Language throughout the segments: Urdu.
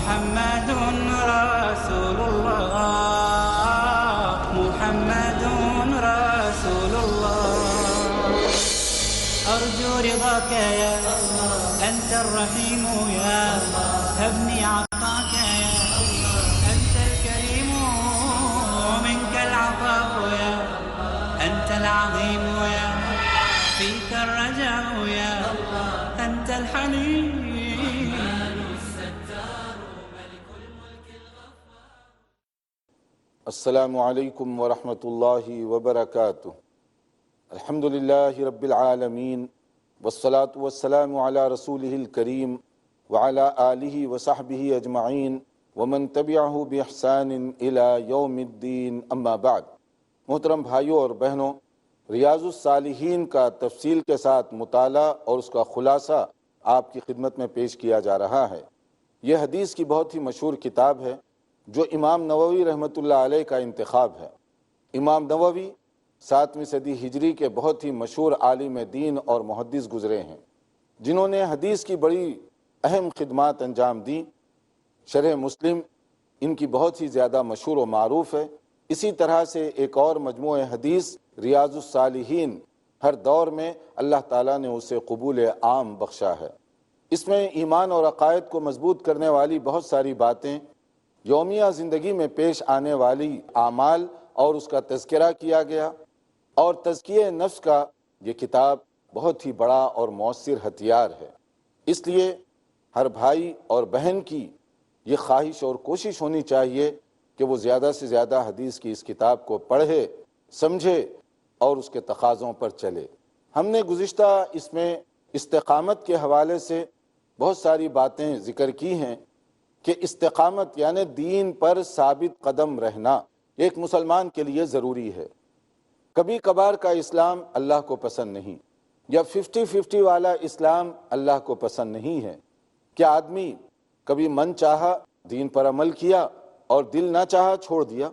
محمد رسول الله محمد رسول الله أرجو رضاك يا أنت الرحيم يا هبني عطاك يا أنت الكريم ومنك العطاء يا أنت العظيم يا فيك الرجاء يا أنت الحليم. السلام علیکم ورحمۃ اللہ وبرکاتہ. الحمدللہ رب العالمین والصلاة والسلام علی رسولہ الکریم وعلی آلہ وصحبہ اجمعین ومن تبعہ بإحسان الی یوم الدین. اما بعد. محترم بھائیوں اور بہنوں، ریاض الصالحین کا تفصیل کے ساتھ مطالعہ اور اس کا خلاصہ آپ کی خدمت میں پیش کیا جا رہا ہے. یہ حدیث کی بہت ہی مشہور کتاب ہے جو امام نووی رحمۃ اللہ علیہ کا انتخاب ہے. امام نووی 7ویں صدی ہجری کے بہت ہی مشہور عالم دین اور محدث گزرے ہیں، جنہوں نے حدیث کی بڑی اہم خدمات انجام دیں. شرح مسلم ان کی بہت ہی زیادہ مشہور و معروف ہے. اسی طرح سے ایک اور مجموعہ حدیث ریاض الصالحین ہر دور میں اللہ تعالیٰ نے اسے قبول عام بخشا ہے. اس میں ایمان اور عقائد کو مضبوط کرنے والی بہت ساری باتیں، یومیہ زندگی میں پیش آنے والی اعمال اور اس کا تذکرہ کیا گیا. اور تزکیہ نفس کا یہ کتاب بہت ہی بڑا اور مؤثر ہتھیار ہے. اس لیے ہر بھائی اور بہن کی یہ خواہش اور کوشش ہونی چاہیے کہ وہ زیادہ سے زیادہ حدیث کی اس کتاب کو پڑھے، سمجھے اور اس کے تقاضوں پر چلے. ہم نے گزشتہ اس میں استقامت کے حوالے سے بہت ساری باتیں ذکر کی ہیں کہ استقامت یعنی دین پر ثابت قدم رہنا ایک مسلمان کے لیے ضروری ہے. کبھی کبھار کا اسلام اللہ کو پسند نہیں، یا 50-50 والا اسلام اللہ کو پسند نہیں ہے. کیا آدمی کبھی من چاہا دین پر عمل کیا اور دل نہ چاہا چھوڑ دیا؟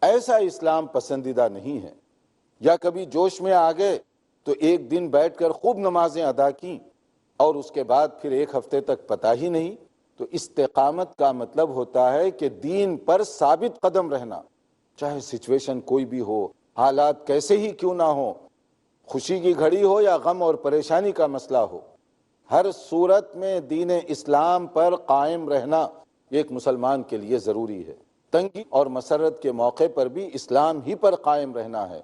ایسا اسلام پسندیدہ نہیں ہے. یا کبھی جوش میں آ گئے تو ایک دن بیٹھ کر خوب نمازیں ادا کی اور اس کے بعد پھر ایک ہفتے تک پتہ ہی نہیں. تو استقامت کا مطلب ہوتا ہے کہ دین پر ثابت قدم رہنا، چاہے سچویشن کوئی بھی ہو، حالات کیسے ہی کیوں نہ ہو، خوشی کی گھڑی ہو یا غم اور پریشانی کا مسئلہ ہو، ہر صورت میں دین اسلام پر قائم رہنا ایک مسلمان کے لیے ضروری ہے. تنگی اور مسرت کے موقع پر بھی اسلام ہی پر قائم رہنا ہے.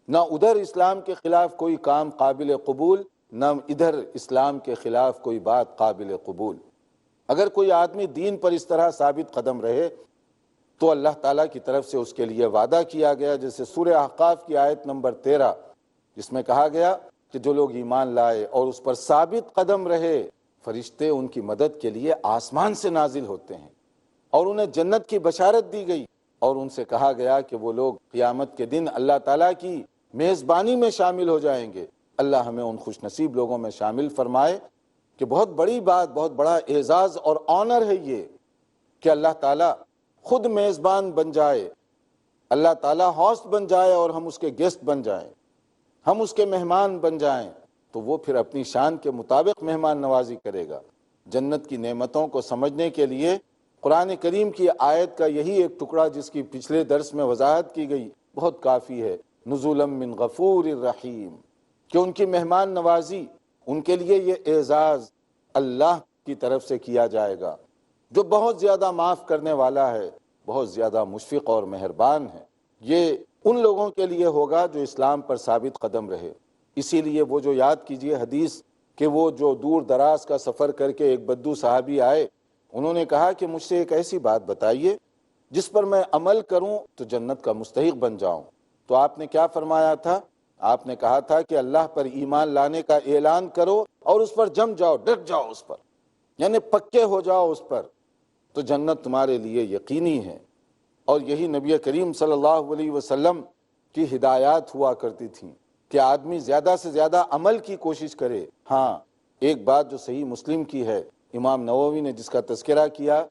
نہ ادھر اسلام کے خلاف کوئی کام قابل قبول، نہ ادھر اسلام کے خلاف کوئی بات قابل قبول. اگر کوئی آدمی دین پر اس طرح ثابت قدم رہے تو اللہ تعالیٰ کی طرف سے اس کے لیے وعدہ کیا گیا، جیسے سورہ احقاف کی آیت نمبر 13 جس میں کہا گیا کہ جو لوگ ایمان لائے اور اس پر ثابت قدم رہے، فرشتے ان کی مدد کے لیے آسمان سے نازل ہوتے ہیں اور انہیں جنت کی بشارت دی گئی. اور ان سے کہا گیا کہ وہ لوگ قیامت کے دن اللہ تعالیٰ کی میزبانی میں شامل ہو جائیں گے. اللہ ہمیں ان خوش نصیب لوگوں میں شامل فرمائے کہ بہت بڑی بات، بہت بڑا اعزاز اور آنر ہے یہ کہ اللہ تعالیٰ خود میزبان بن جائے، اللہ تعالیٰ ہوسٹ بن جائے اور ہم اس کے گیسٹ بن جائیں، ہم اس کے مہمان بن جائیں. تو وہ پھر اپنی شان کے مطابق مہمان نوازی کرے گا. جنت کی نعمتوں کو سمجھنے کے لیے قرآن کریم کی آیت کا یہی ایک ٹکڑا جس کی پچھلے درس میں وضاحت کی گئی بہت کافی ہے. نزولا من غفور الرحیم، کہ ان کی مہمان نوازی، ان کے لیے یہ اعزاز اللہ کی طرف سے کیا جائے گا جو بہت زیادہ معاف کرنے والا ہے، بہت زیادہ مشفق اور مہربان ہے. یہ ان لوگوں کے لیے ہوگا جو اسلام پر ثابت قدم رہے. اسی لیے وہ جو یاد کیجئے حدیث کہ وہ جو دور دراز کا سفر کر کے ایک بدو صحابی آئے، انہوں نے کہا کہ مجھ سے ایک ایسی بات بتائیے جس پر میں عمل کروں تو جنت کا مستحق بن جاؤں. تو آپ نے کیا فرمایا تھا؟ آپ نے کہا تھا کہ اللہ پر ایمان لانے کا اعلان کرو اور اس پر جم جاؤ، ڈٹ جاؤ اس پر، یعنی پکے ہو جاؤ اس پر، تو جنت تمہارے لیے یقینی ہے. اور یہی نبی کریم صلی اللہ علیہ وسلم کی ہدایات ہوا کرتی تھیں کہ آدمی زیادہ سے زیادہ عمل کی کوشش کرے. ہاں، ایک بات جو صحیح مسلم کی ہے، امام نووی نے جس کا تذکرہ کیا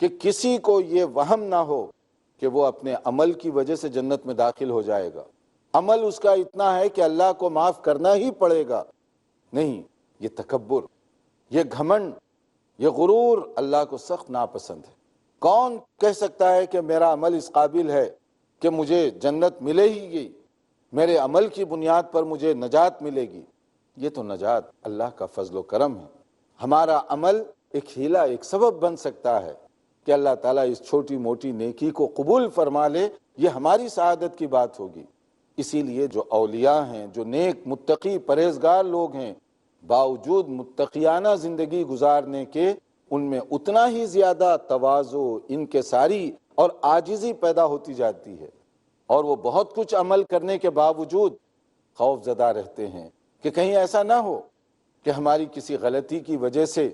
کہ کسی کو یہ وہم نہ ہو کہ وہ اپنے عمل کی وجہ سے جنت میں داخل ہو جائے گا. عمل اس کا اتنا ہے کہ اللہ کو معاف کرنا ہی پڑے گا. نہیں، یہ تکبر، یہ گھمنڈ، یہ غرور اللہ کو سخت ناپسند ہے۔ کون کہہ سکتا ہے کہ میرا عمل اس قابل ہے کہ مجھے جنت ملے ہی گی، میرے عمل کی بنیاد پر مجھے نجات ملے گی؟ یہ تو نجات اللہ کا فضل و کرم ہے۔ ہمارا عمل ایک ہیلا، ایک سبب بن سکتا ہے کہ اللہ تعالیٰ اس چھوٹی موٹی نیکی کو قبول فرما لے، یہ ہماری سعادت کی بات ہوگی۔ اسی لیے جو اولیاء ہیں، جو نیک متقی پرہیزگار لوگ ہیں، باوجود متقیانہ زندگی گزارنے کے ان میں اتنا ہی زیادہ تواضع، انکساری اور عاجزی پیدا ہوتی جاتی ہے، اور وہ بہت کچھ عمل کرنے کے باوجود خوف زدہ رہتے ہیں کہ کہیں ایسا نہ ہو کہ ہماری کسی غلطی کی وجہ سے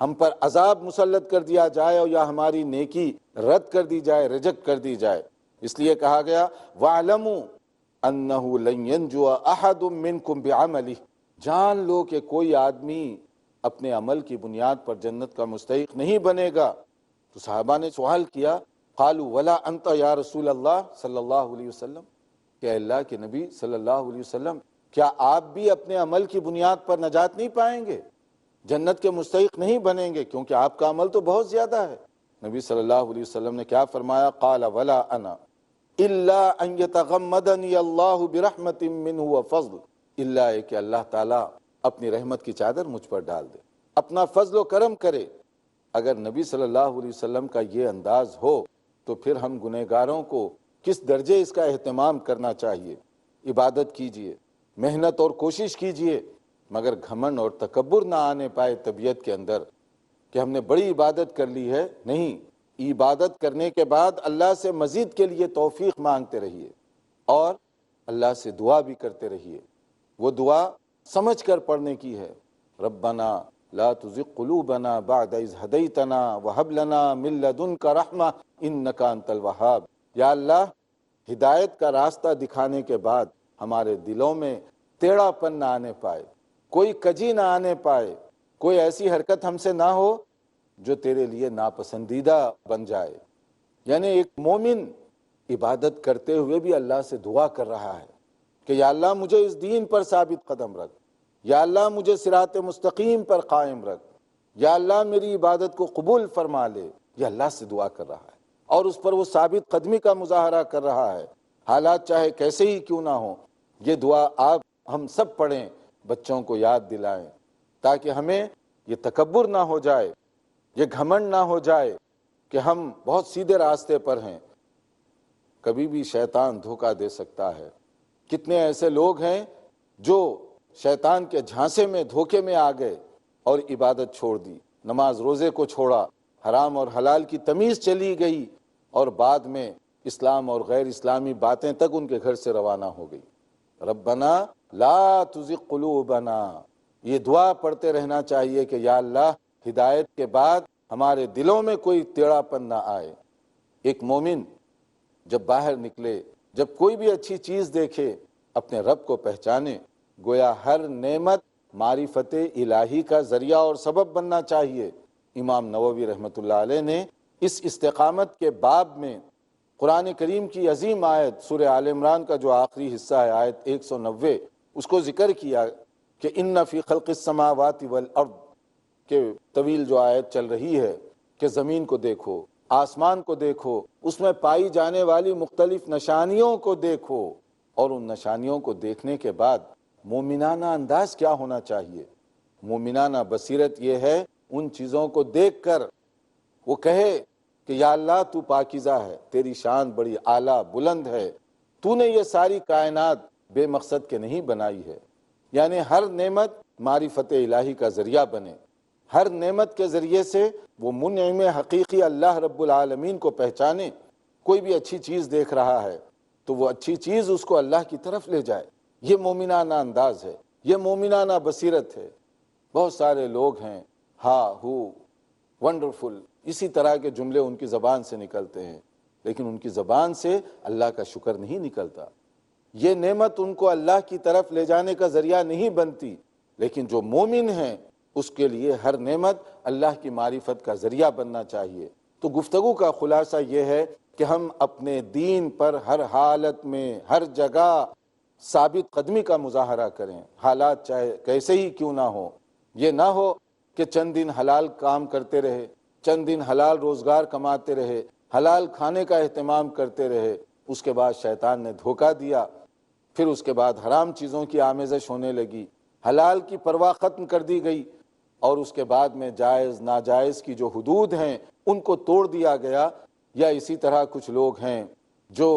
ہم پر عذاب مسلط کر دیا جائے اور یا ہماری نیکی رد کر دی جائے، ریجیکٹ کر دی جائے۔ اس لیے کہا گیا وَاعْلَمُوا أَنَّهُ لَن يَنْجُوَ أَحَدٌ مِّنْكُمْ بِعَمَلِهِ، جان لو کہ کوئی آدمی اپنے عمل کی بنیاد پر جنت کا مستحق نہیں بنے گا۔ تو صحابہ نے سوال کیا، قالوا ولا انت یا رسول اللہ صلی اللہ علیہ وسلم، کہ اللہ کے نبی صلی اللہ علیہ وسلم کیا آپ بھی اپنے عمل کی بنیاد پر نجات نہیں پائیں گے، جنت کے مستحق نہیں بنیں گے، کیونکہ آپ کا عمل تو بہت زیادہ ہے؟ نبی صلی اللہ علیہ وسلم نے کیا فرمایا؟ قال ولا انا الا ان يتغمدني اللہ برحمت منہ وفضل، الا کہ اللہ تعالیٰ اپنی رحمت کی چادر مجھ پر ڈال دے، اپنا فضل و کرم کرے۔ اگر نبی صلی اللہ علیہ وسلم کا یہ انداز ہو تو پھر ہم گنہگاروں کو کس درجے اس کا اہتمام کرنا چاہیے۔ عبادت کیجئے، محنت اور کوشش کیجئے، مگر گھمنڈ اور تکبر نہ آنے پائے طبیعت کے اندر کہ ہم نے بڑی عبادت کر لی ہے۔ نہیں، عبادت کرنے کے بعد اللہ سے مزید کے لیے توفیق مانگتے رہیے اور اللہ سے دعا بھی کرتے رہیے۔ وہ دعا سمجھ کر پڑھنے کی ہے، ربنا لا تزغ قلوبنا بعد اذ ہدیتنا وہب لنا من لدنک رحمہ انک انت الوہاب، یا اللہ ہدایت کا راستہ دکھانے کے بعد ہمارے دلوں میں ٹیڑھا پن نہ آنے پائے، کوئی کجی نہ آنے پائے، کوئی ایسی حرکت ہم سے نہ ہو جو تیرے لیے ناپسندیدہ بن جائے۔ یعنی ایک مومن عبادت کرتے ہوئے بھی اللہ سے دعا کر رہا ہے کہ یا اللہ مجھے اس دین پر ثابت قدم رکھ، یا اللہ مجھے صراط مستقیم پر قائم رکھ، یا اللہ میری عبادت کو قبول فرما لے۔ یہ اللہ سے دعا کر رہا ہے اور اس پر وہ ثابت قدمی کا مظاہرہ کر رہا ہے، حالات چاہے کیسے ہی کیوں نہ ہوں۔ یہ دعا آپ ہم سب پڑھیں، بچوں کو یاد دلائیں، تاکہ ہمیں یہ تکبر نہ ہو جائے، یہ گھمنڈ نہ ہو جائے کہ ہم بہت سیدھے راستے پر ہیں۔ کبھی بھی شیطان دھوکہ دے سکتا ہے۔ کتنے ایسے لوگ ہیں جو شیطان کے جھانسے میں دھوکے میں آ گئے اور عبادت چھوڑ دی، نماز روزے کو چھوڑا، حرام اور حلال کی تمیز چلی گئی، اور بعد میں اسلام اور غیر اسلامی باتیں تک ان کے گھر سے روانہ ہو گئی۔ ربنا لا تزغ قلوبنا، یہ دعا پڑھتے رہنا چاہیے کہ یا اللہ ہدایت کے بعد ہمارے دلوں میں کوئی ٹیڑھا پن نہ آئے۔ ایک مومن جب باہر نکلے، جب کوئی بھی اچھی چیز دیکھے، اپنے رب کو پہچانے، گویا ہر نعمت معرفت الہی کا ذریعہ اور سبب بننا چاہیے۔ امام نووی رحمۃ اللہ علیہ نے اس استقامت کے باب میں قرآن کریم کی عظیم آیت سورہ آل عمران کا جو آخری حصہ ہے، آیت 190، اس کو ذکر کیا کہ ان فی خلق السماوات والارض، کہ طویل جو آیت چل رہی ہے کہ زمین کو دیکھو، آسمان کو دیکھو، اس میں پائی جانے والی مختلف نشانیوں کو دیکھو، اور ان نشانیوں کو دیکھنے کے بعد مومنانہ انداز کیا ہونا چاہیے؟ مومنانہ بصیرت یہ ہے ان چیزوں کو دیکھ کر وہ کہے کہ یا اللہ تو پاکیزہ ہے، تیری شان بڑی اعلیٰ بلند ہے، تو نے یہ ساری کائنات بے مقصد کے نہیں بنائی ہے۔ یعنی ہر نعمت معرفت الہی کا ذریعہ بنے، ہر نعمت کے ذریعے سے وہ منعم حقیقی اللہ رب العالمین کو پہچانے۔ کوئی بھی اچھی چیز دیکھ رہا ہے تو وہ اچھی چیز اس کو اللہ کی طرف لے جائے۔ یہ مومنانہ انداز ہے، یہ مومنانہ بصیرت ہے۔ بہت سارے لوگ ہیں ہا ہو ونڈرفل، اسی طرح کے جملے ان کی زبان سے نکلتے ہیں، لیکن ان کی زبان سے اللہ کا شکر نہیں نکلتا۔ یہ نعمت ان کو اللہ کی طرف لے جانے کا ذریعہ نہیں بنتی، لیکن جو مومن ہیں اس کے لیے ہر نعمت اللہ کی معرفت کا ذریعہ بننا چاہیے۔ تو گفتگو کا خلاصہ یہ ہے کہ ہم اپنے دین پر ہر حالت میں، ہر جگہ ثابت قدمی کا مظاہرہ کریں، حالات چاہے کیسے ہی کیوں نہ ہو۔ یہ نہ ہو کہ چند دن حلال کام کرتے رہے، چند دن حلال روزگار کماتے رہے، حلال کھانے کا اہتمام کرتے رہے، اس کے بعد شیطان نے دھوکہ دیا، پھر اس کے بعد حرام چیزوں کی آمیزش ہونے لگی، حلال کی پرواہ ختم کر دی گئی، اور اس کے بعد میں جائز ناجائز کی جو حدود ہیں ان کو توڑ دیا گیا۔ یا اسی طرح کچھ لوگ ہیں جو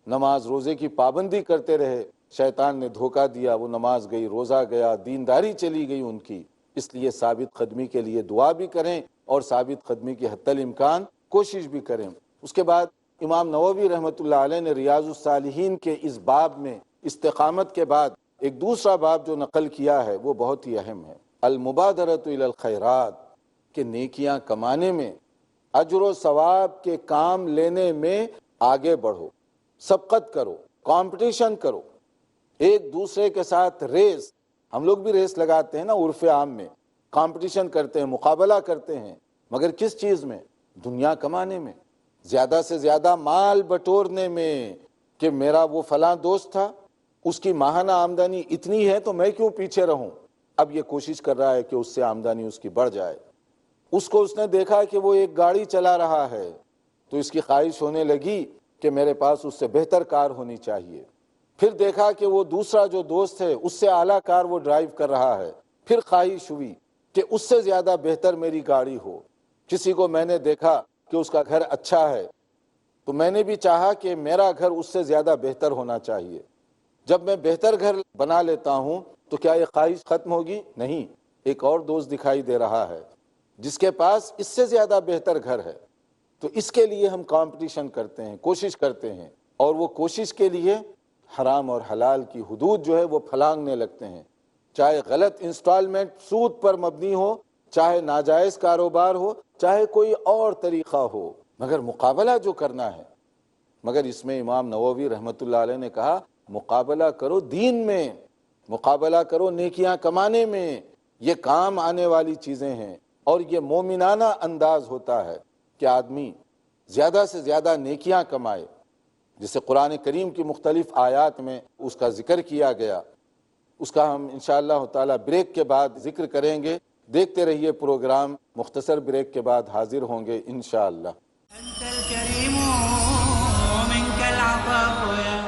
نماز روزے کی پابندی کرتے رہے، شیطان نے دھوکہ دیا، وہ نماز گئی، روزہ گیا، دینداری چلی گئی ان کی۔ اس لیے ثابت قدمی کے لیے دعا بھی کریں اور ثابت قدمی کی حتی الامکان کوشش بھی کریں۔ اس کے بعد امام نووی رحمۃ اللہ علیہ نے ریاض الصالحین کے اس باب میں استقامت کے بعد ایک دوسرا باب جو نقل کیا ہے وہ بہت ہی اہم ہے، المبادرۃ الی الخیرات، کہ نیکیاں کمانے میں، اجر و ثواب کے کام لینے میں آگے بڑھو، سبقت کرو، کمپٹیشن کرو، ایک دوسرے کے ساتھ ریس۔ ہم لوگ بھی ریس لگاتے ہیں نا، عرف عام میں کمپٹیشن کرتے ہیں، مقابلہ کرتے ہیں، مگر کس چیز میں؟ دنیا کمانے میں، زیادہ سے زیادہ مال بٹورنے میں، کہ میرا وہ فلاں دوست تھا، اس کی ماہانہ آمدنی اتنی ہے تو میں کیوں پیچھے رہوں؟ اب یہ کوشش کر رہا ہے کہ اس سے آمدنی اس کی بڑھ جائے۔ اس نے دیکھا کہ وہ ایک گاڑی چلا رہا ہے تو اس کی خواہش ہونے لگی کہ میرے پاس اس سے بہتر کار ہونی چاہیے۔ پھر دیکھا کہ وہ دوسرا جو دوست ہے اس سے اعلیٰ کار وہ ڈرائیو کر رہا ہے، پھر خواہش ہوئی کہ اس سے زیادہ بہتر میری گاڑی ہو۔ کسی کو میں نے دیکھا کہ اس کا گھر اچھا ہے تو میں نے بھی چاہا کہ میرا گھر اس سے زیادہ بہتر ہونا چاہیے۔ جب میں بہتر گھر بنا لیتا ہوں تو کیا یہ خواہش ختم ہوگی؟ نہیں، ایک اور دوست دکھائی دے رہا ہے جس کے پاس اس سے زیادہ بہتر گھر ہے، تو اس کے لیے ہم کمپٹیشن کرتے ہیں، کوشش کرتے ہیں، اور وہ کوشش کے لیے حرام اور حلال کی حدود جو ہے وہ پھلانگنے لگتے ہیں، چاہے غلط انسٹالمنٹ سود پر مبنی ہو، چاہے ناجائز کاروبار ہو، چاہے کوئی اور طریقہ ہو، مگر مقابلہ جو کرنا ہے۔ مگر اس میں امام نووی رحمۃ اللہ علیہ نے کہا مقابلہ کرو دین میں، مقابلہ کرو نیکیاں کمانے میں، یہ کام آنے والی چیزیں ہیں، اور یہ مومنانہ انداز ہوتا ہے کہ آدمی زیادہ سے زیادہ نیکیاں کمائے، جسے قرآن کریم کی مختلف آیات میں اس کا ذکر کیا گیا۔ اس کا ہم انشاءاللہ تعالی بریک کے بعد ذکر کریں گے۔ دیکھتے رہیے پروگرام، مختصر بریک کے بعد حاضر ہوں گے انشاءاللہ۔ أنت الكريم ومنك العطاء يا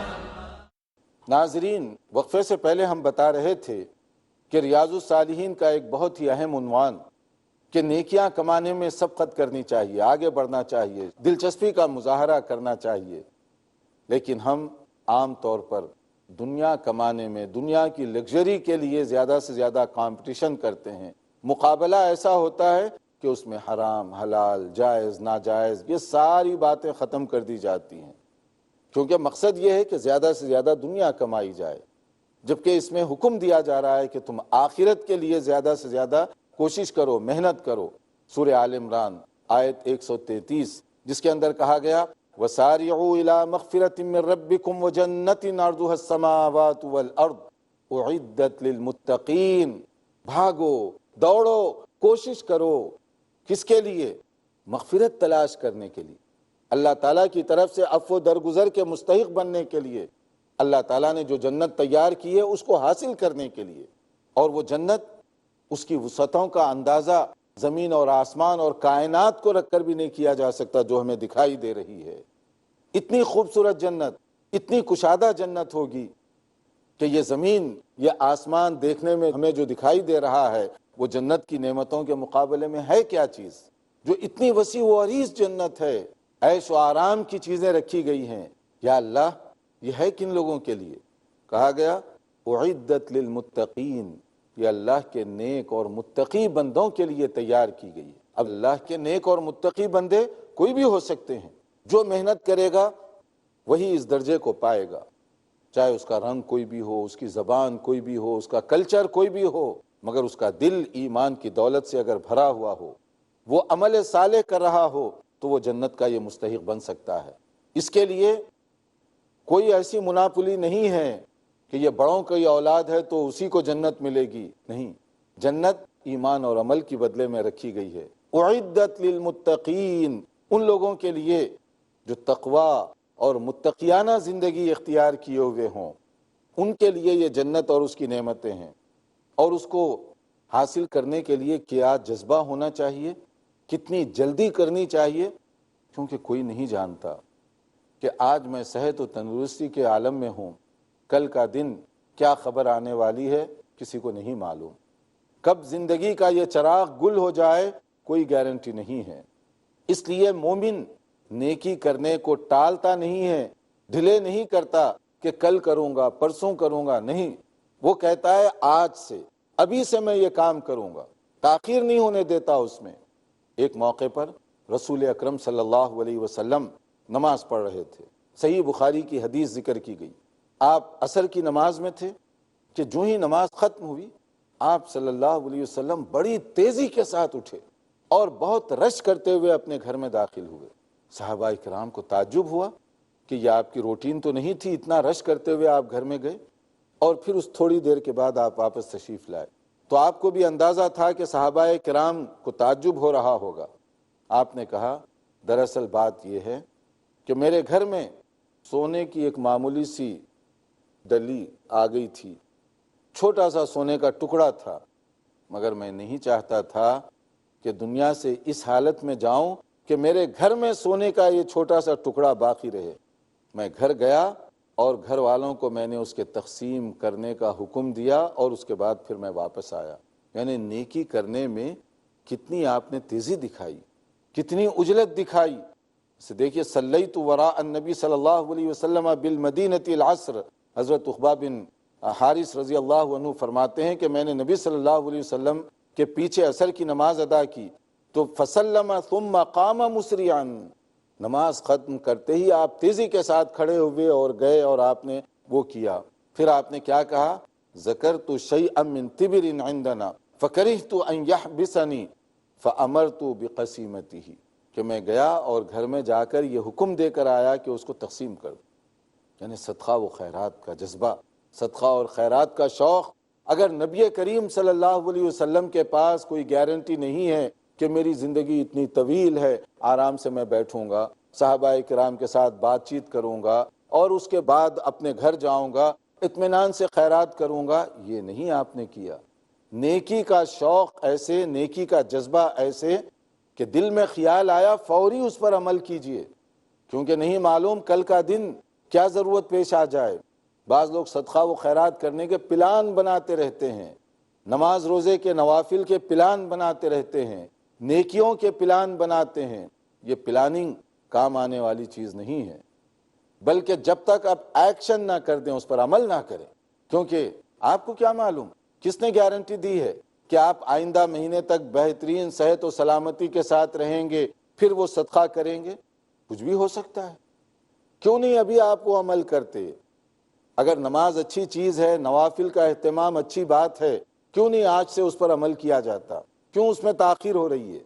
ناظرین، وقفے سے پہلے ہم بتا رہے تھے کہ ریاض الصالحین کا ایک بہت ہی اہم عنوان کہ نیکیاں کمانے میں سبقت کرنی چاہیے، آگے بڑھنا چاہیے، دلچسپی کا مظاہرہ کرنا چاہیے، لیکن ہم عام طور پر دنیا کمانے میں، دنیا کی لگژری کے لیے زیادہ سے زیادہ کمپٹیشن کرتے ہیں۔ مقابلہ ایسا ہوتا ہے کہ اس میں حرام، حلال، جائز، ناجائز، یہ ساری باتیں ختم کر دی جاتی ہیں، کیونکہ مقصد یہ ہے کہ زیادہ سے زیادہ دنیا کمائی جائے، جبکہ اس میں حکم دیا جا رہا ہے کہ تم آخرت کے لیے زیادہ سے زیادہ کوشش کرو، محنت کرو۔ سورہ آل عمران آیت 133، جس کے اندر کہا گیا وَسَارِعُوا إِلَىٰ مَغْفِرَةٍ مِّن رَبِّكُمْ وَجَنَّةٍ عَرْضُهَا السَّمَاوَاتُ وَالْأَرْضُ أُعِدَّتْ لِلْمُتَّقِينَ۔ بھاگو، دوڑو، کوشش کرو، کس کے لیے؟ مغفرت تلاش کرنے کے لیے، اللہ تعالیٰ کی طرف سے عفو درگزر کے مستحق بننے کے لیے، اللہ تعالیٰ نے جو جنت تیار کی ہے اس کو حاصل کرنے کے لیے۔ اور وہ جنت، اس کی وسعتوں کا اندازہ زمین اور آسمان اور کائنات کو رکھ کر بھی نہیں کیا جا سکتا جو ہمیں دکھائی دے رہی ہے۔ اتنی خوبصورت جنت، اتنی کشادہ جنت ہوگی کہ یہ زمین، یہ آسمان دیکھنے میں ہمیں جو دکھائی دے رہا ہے وہ جنت کی نعمتوں کے مقابلے میں ہے کیا چیز؟ جو اتنی وسیع و عریض جنت ہے، عیش و آرام کی چیزیں رکھی گئی ہیں، یا اللہ یہ ہے کن لوگوں کے لیے؟ کہا گیا اعدت للمتقین، یہ اللہ کے نیک اور متقی بندوں کے لیے تیار کی گئی ہے۔ اب اللہ کے نیک اور متقی بندے کوئی بھی ہو سکتے ہیں، جو محنت کرے گا وہی اس درجے کو پائے گا، چاہے اس کا رنگ کوئی بھی ہو، اس کی زبان کوئی بھی ہو، اس کا کلچر کوئی بھی ہو، مگر اس کا دل ایمان کی دولت سے اگر بھرا ہوا ہو، وہ عمل صالح کر رہا ہو، تو وہ جنت کا یہ مستحق بن سکتا ہے۔ اس کے لیے کوئی ایسی مناپلی نہیں ہے کہ یہ بڑوں کی اولاد ہے تو اسی کو جنت ملے گی، نہیں، جنت ایمان اور عمل کی بدلے میں رکھی گئی ہے۔ اعدت للمتقین، ان لوگوں کے لیے جو تقوی اور متقیانہ زندگی اختیار کیے ہوئے ہوں، ان کے لیے یہ جنت اور اس کی نعمتیں ہیں، اور اس کو حاصل کرنے کے لیے کیا جذبہ ہونا چاہیے، کتنی جلدی کرنی چاہیے، کیونکہ کوئی نہیں جانتا کہ آج میں صحت و تندرستی کے عالم میں ہوں، کل کا دن کیا خبر آنے والی ہے کسی کو نہیں معلوم، کب زندگی کا یہ چراغ گل ہو جائے کوئی گارنٹی نہیں ہے۔ اس لیے مومن نیکی کرنے کو ٹالتا نہیں ہے، ڈھیلے نہیں کرتا کہ کل کروں گا پرسوں کروں گا، نہیں، وہ کہتا ہے آج سے، ابھی سے میں یہ کام کروں گا، تاخیر نہیں ہونے دیتا اس میں۔ ایک موقع پر رسول اکرم صلی اللہ علیہ وسلم نماز پڑھ رہے تھے، صحیح بخاری کی حدیث ذکر کی گئی، آپ عصر کی نماز میں تھے کہ جو ہی نماز ختم ہوئی آپ صلی اللہ علیہ وسلم بڑی تیزی کے ساتھ اٹھے اور بہت رش کرتے ہوئے اپنے گھر میں داخل ہوئے۔ صحابہ کرام کو تعجب ہوا کہ یہ آپ کی روٹین تو نہیں تھی، اتنا رش کرتے ہوئے آپ گھر میں گئے اور پھر اس تھوڑی دیر کے بعد آپ واپس تشریف لائے۔ تو آپ کو بھی اندازہ تھا کہ صحابہ کرام کو تعجب ہو رہا ہوگا۔ آپ نے کہا دراصل بات یہ ہے کہ میرے گھر میں سونے کی ایک معمولی سی ڈلی آ گئی تھی، چھوٹا سا سونے کا ٹکڑا تھا، مگر میں نہیں چاہتا تھا کہ دنیا سے اس حالت میں جاؤں کہ میرے گھر میں سونے کا یہ چھوٹا سا ٹکڑا باقی رہے۔ میں گھر گیا اور گھر والوں کو میں نے اس کے تقسیم کرنے کا حکم دیا اور اس کے بعد پھر میں واپس آیا۔ یعنی نیکی کرنے میں کتنی آپ نے تیزی دکھائی، کتنی عجلت دکھائی۔ اسے دیکھیے صلیت وراء النبی صلی اللہ علیہ وسلم بالمدینۃ العصر، حضرت عقبہ بن حارث رضی اللہ عنہ فرماتے ہیں کہ میں نے نبی صلی اللہ علیہ وسلم کے پیچھے عصر کی نماز ادا کی تو فسلم ثم قام مسرعا، نماز ختم کرتے ہی آپ تیزی کے ساتھ کھڑے ہوئے اور گئے اور آپ نے وہ کیا۔ پھر آپ نے کیا کہا؟ ذکرت شیئا من تبر عندنا فکرہت ان یحبسنی فامرت بقسیمتہ، کہ میں گیا اور گھر میں جا کر یہ حکم دے کر آیا کہ اس کو تقسیم کر دو۔ یعنی صدقہ و خیرات کا جذبہ، صدقہ اور خیرات کا شوق۔ اگر نبی کریم صلی اللہ علیہ وسلم کے پاس کوئی گارنٹی نہیں ہے کہ میری زندگی اتنی طویل ہے، آرام سے میں بیٹھوں گا، صحابہ کرام کے ساتھ بات چیت کروں گا اور اس کے بعد اپنے گھر جاؤں گا، اطمینان سے خیرات کروں گا، یہ نہیں آپ نے کیا۔ نیکی کا شوق ایسے، نیکی کا جذبہ ایسے کہ دل میں خیال آیا فوری اس پر عمل کیجئے، کیونکہ نہیں معلوم کل کا دن کیا ضرورت پیش آ جائے۔ بعض لوگ صدقہ و خیرات کرنے کے پلان بناتے رہتے ہیں، نماز روزے کے نوافل کے پلان بناتے رہتے ہیں، نیکیوں کے پلان بناتے ہیں۔ یہ پلاننگ کام آنے والی چیز نہیں ہے، بلکہ جب تک آپ ایکشن نہ کر دیں، اس پر عمل نہ کریں، کیونکہ آپ کو کیا معلوم، کس نے گارنٹی دی ہے کہ آپ آئندہ مہینے تک بہترین صحت و سلامتی کے ساتھ رہیں گے پھر وہ صدقہ کریں گے؟ کچھ بھی ہو سکتا ہے۔ کیوں نہیں ابھی آپ وہ عمل کرتے؟ اگر نماز اچھی چیز ہے، نوافل کا اہتمام اچھی بات ہے، کیوں نہیں آج سے اس پر عمل کیا جاتا؟ کیوں اس میں تاخیر ہو رہی ہے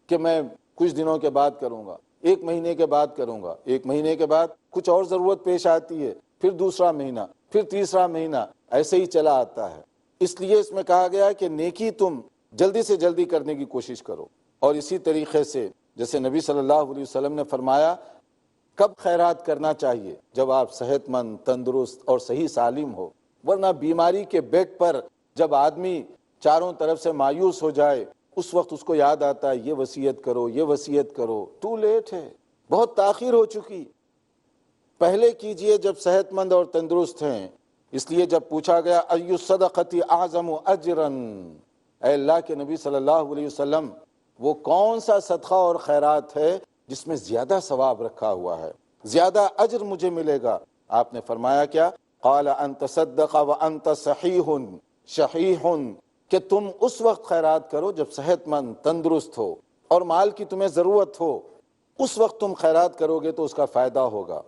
کہ میں کچھ دنوں کے بعد کروں گا، ایک مہینے کے بعد کروں گا، ایک مہینے کے بعد کچھ اور ضرورت پیش آتی ہے، پھر دوسرا مہینہ، پھر تیسرا مہینہ، ایسے ہی چلا آتا ہے۔ اس لیے اس میں کہا گیا کہ نیکی تم جلدی سے جلدی کرنے کی کوشش کرو۔ اور اسی طریقے سے جیسے نبی صلی اللہ علیہ وسلم نے فرمایا کب خیرات کرنا چاہیے؟ جب آپ صحت مند، تندرست اور صحیح سالم ہو، ورنہ بیماری کے بیڈ پر جب آدمی چاروں طرف سے مایوس ہو جائے اس وقت اس کو یاد آتا ہے یہ وصیت کرو، یہ وصیت کرو، ٹو لیٹ ہے، بہت تاخیر ہو چکی۔ پہلے کیجئے جب صحت مند اور تندرست ہیں۔ اس لیے جب پوچھا گیا ای الصدقۃ اعظم اجرا، اے اللہ کے نبی صلی اللہ علیہ وسلم وہ کون سا صدقہ اور خیرات ہے جس میں زیادہ ثواب رکھا ہوا ہے، زیادہ اجر مجھے ملے گا؟ آپ نے فرمایا کیا؟ قال ان تصدق وانت صحیح شحیح، کہ تم اس وقت خیرات کرو جب صحت مند، تندرست ہو اور مال کی تمہیں ضرورت ہو، اس وقت تم خیرات کرو گے تو اس کا فائدہ ہوگا۔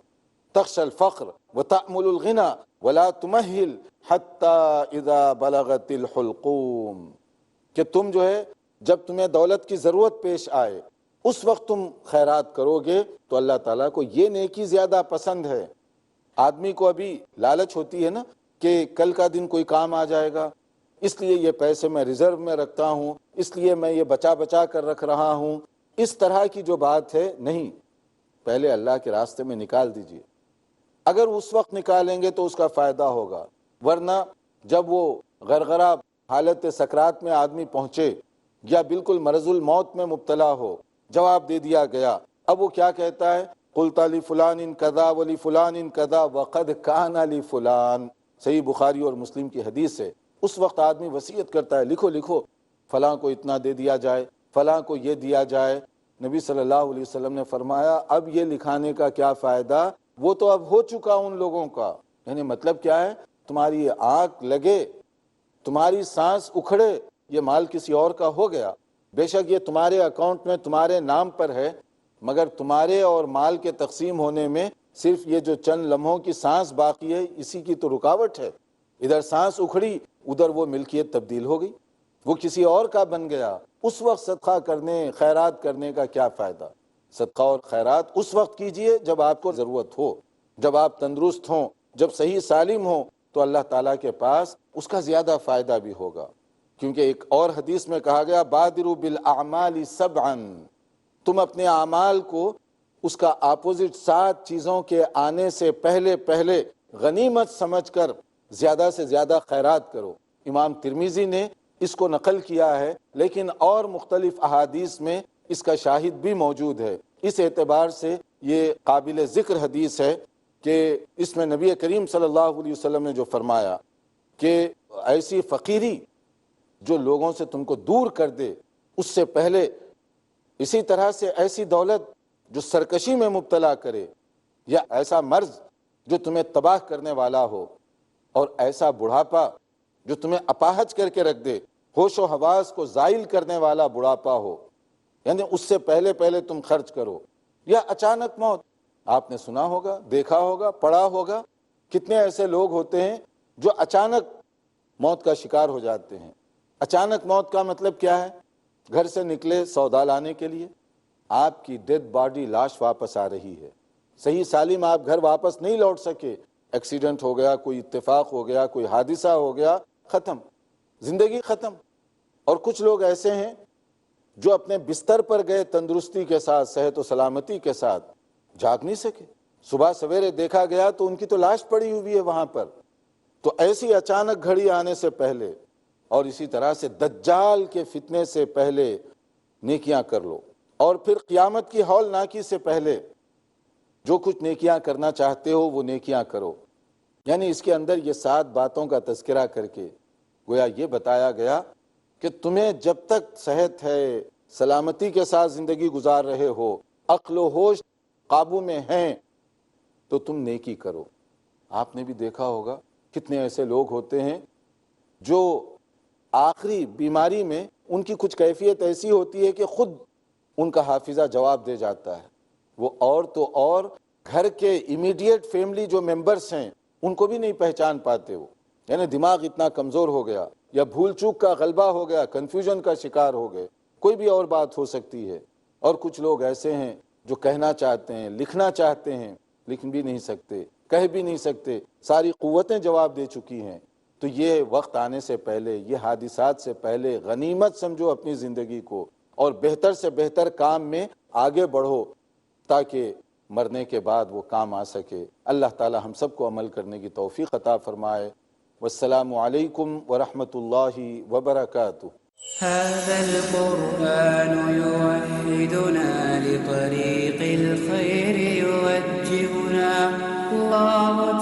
تخشى الفقر وتأمل الغنى ولا تمهل حتى اذا بلغت الحلقوم، کہ تم جو ہے جب تمہیں دولت کی ضرورت پیش آئے اس وقت تم خیرات کرو گے تو اللہ تعالیٰ کو یہ نیکی زیادہ پسند ہے۔ آدمی کو ابھی لالچ ہوتی ہے نا کہ کل کا دن کوئی کام آ جائے گا، اس لیے یہ پیسے میں ریزرو میں رکھتا ہوں، اس لیے میں یہ بچا بچا کر رکھ رہا ہوں، اس طرح کی جو بات ہے نہیں، پہلے اللہ کے راستے میں نکال دیجئے۔ اگر اس وقت نکالیں گے تو اس کا فائدہ ہوگا، ورنہ جب وہ غرغرہ حالت سکرات میں آدمی پہنچے یا بالکل مرض الموت میں مبتلا ہو، جواب دے دیا گیا، اب وہ کیا کہتا ہے؟ قلت لفلان کذا ولفلان کذا وقد کان لفلان، صحیح بخاری اور مسلم کی حدیث ہے۔ اس وقت آدمی وصیت کرتا ہے، لکھو لکھو، فلاں کو اتنا دے دیا جائے، فلاں کو یہ دیا جائے۔ نبی صلی اللہ علیہ وسلم نے فرمایا اب یہ لکھانے کا کیا فائدہ، وہ تو اب ہو چکا ان لوگوں کا۔ یعنی مطلب کیا ہے؟ تمہاری آنکھ لگے، تمہاری سانس اکھڑے، یہ مال کسی اور کا ہو گیا، بے شک یہ تمہارے اکاؤنٹ میں تمہارے نام پر ہے، مگر تمہارے اور مال کے تقسیم ہونے میں صرف یہ جو چند لمحوں کی سانس باقی ہے، اسی کی تو رکاوٹ ہے۔ ادھر سانس اکھڑی، ادھر وہ ملکیت تبدیل ہو گئی، وہ کسی اور کا بن گیا۔ اس وقت صدقہ کرنے، خیرات کرنے کا کیا فائدہ؟ صدقہ اور خیرات اس وقت کیجئے جب آپ کو ضرورت ہو، جب آپ تندرست ہوں، جب صحیح سالم ہوں، تو اللہ تعالیٰ کے پاس اس کا زیادہ فائدہ بھی ہوگا۔ کیونکہ ایک اور حدیث میں کہا گیا بادروا بالاعمال سبعا، تم اپنے اعمال کو اس کا اپوزٹ 7 چیزوں کے آنے سے پہلے پہلے غنیمت سمجھ کر زیادہ سے زیادہ خیرات کرو۔ امام ترمذی نے اس کو نقل کیا ہے، لیکن اور مختلف احادیث میں اس کا شاہد بھی موجود ہے۔ اس اعتبار سے یہ قابل ذکر حدیث ہے کہ اس میں نبی کریم صلی اللہ علیہ وسلم نے جو فرمایا کہ ایسی فقیری جو لوگوں سے تم کو دور کر دے، اس سے پہلے اسی طرح سے ایسی دولت جو سرکشی میں مبتلا کرے، یا ایسا مرض جو تمہیں تباہ کرنے والا ہو، اور ایسا بڑھاپا جو تمہیں اپاہج کر کے رکھ دے، ہوش و حواس کو زائل کرنے والا بڑھاپا ہو، یعنی اس سے پہلے پہلے تم خرچ کرو۔ یا اچانک موت، آپ نے سنا ہوگا، دیکھا ہوگا، پڑھا ہوگا، کتنے ایسے لوگ ہوتے ہیں جو اچانک موت کا شکار ہو جاتے ہیں۔ اچانک موت کا مطلب کیا ہے؟ گھر سے نکلے سودا لانے کے لیے، آپ کی ڈیڈ باڈی، لاش واپس آ رہی ہے، صحیح سالم آپ گھر واپس نہیں لوٹ سکے، ایکسیڈنٹ ہو گیا، کوئی اتفاق ہو گیا، کوئی حادثہ ہو گیا، ختم، زندگی ختم۔ اور کچھ لوگ ایسے ہیں جو اپنے بستر پر گئے تندرستی کے ساتھ، صحت و سلامتی کے ساتھ، جاگ نہیں سکے، صبح سویرے دیکھا گیا تو ان کی تو لاش پڑی ہوئی ہے وہاں پر۔ تو ایسی اچانک گھڑی آنے سے پہلے، اور اسی طرح سے دجال کے فتنے سے پہلے نیکیاں کر لو، اور پھر قیامت کی ہولناکی سے پہلے جو کچھ نیکیاں کرنا چاہتے ہو وہ نیکیاں کرو۔ یعنی اس کے اندر یہ 7 باتوں کا تذکرہ کر کے گویا یہ بتایا گیا کہ تمہیں جب تک صحت ہے، سلامتی کے ساتھ زندگی گزار رہے ہو، عقل و ہوش قابو میں ہیں، تو تم نیکی کرو۔ آپ نے بھی دیکھا ہوگا کتنے ایسے لوگ ہوتے ہیں جو آخری بیماری میں ان کی کچھ کیفیت ایسی ہوتی ہے کہ خود ان کا حافظہ جواب دے جاتا ہے، وہ اور تو اور گھر کے امیڈیٹ فیملی جو ممبرز ہیں ان کو بھی نہیں پہچان پاتے، وہ یعنی دماغ اتنا کمزور ہو گیا، یا بھول چوک کا غلبہ ہو گیا، کنفیوژن کا شکار ہو گئے، کوئی بھی اور بات ہو سکتی ہے۔ اور کچھ لوگ ایسے ہیں جو کہنا چاہتے ہیں، لکھنا چاہتے ہیں، لکھ بھی نہیں سکتے، کہہ بھی نہیں سکتے، ساری قوتیں جواب دے چکی ہیں۔ تو یہ وقت آنے سے پہلے، یہ حادثات سے پہلے غنیمت سمجھو اپنی زندگی کو، اور بہتر سے بہتر کام میں آگے بڑھو تاکہ مرنے کے بعد وہ کام آ سکے۔ اللہ تعالی ہم سب کو عمل کرنے کی توفیق عطا فرمائے۔ والسلام علیکم ورحمۃ اللہ وبرکاتہ۔ هذا القرآن يوحدنا لطريق الخير يوجهنا، الله